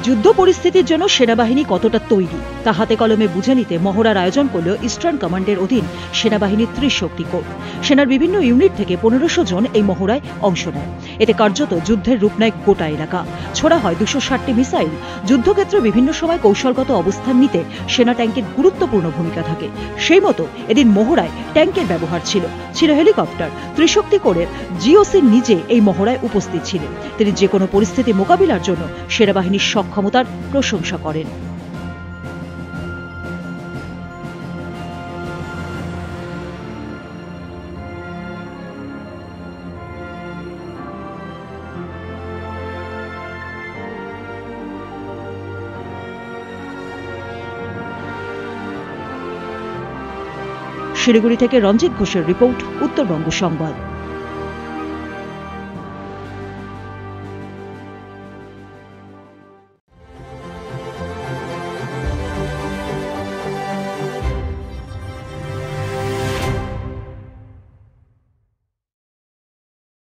যুদ্ধ পরিস্থিতির জন্য সেনাবাহিনী কতটা তৈরি তা হাতে কলমে বুঝে নিতে মহড়ার আয়োজন করল ইস্টার্ন কমান্ডের অধীন সেনাবাহিনীর ত্রিশক্তি কোর। সেনার বিভিন্ন ইউনিট থেকে 1500 জন এই মহড়ায় অংশ নেয়। এতে কার্যত যুদ্ধের রূপ নেয় গোটা এলাকা। ছোড়া হয় 260টি মিসাইল। যুদ্ধক্ষেত্রে বিভিন্ন সময় কৌশলগত অবস্থান নিতে সেনা ট্যাঙ্কের গুরুত্বপূর্ণ ভূমিকা থাকে। সেই মতো এদিন মহড়ায় ট্যাঙ্কের ব্যবহার ছিল হেলিকপ্টার। ত্রিশক্তি কোরের জিওসি নিজে এই মহড়ায় উপস্থিত ছিলেন। তিনি যে কোনো পরিস্থিতি মোকাবিলার জন্য সেনাবাহিনীর সক্ষমতার প্রশংসা করেন। শিলিগুড়ি থেকে রঞ্জিত ঘোষের রিপোর্ট, উত্তরবঙ্গ সংবাদ।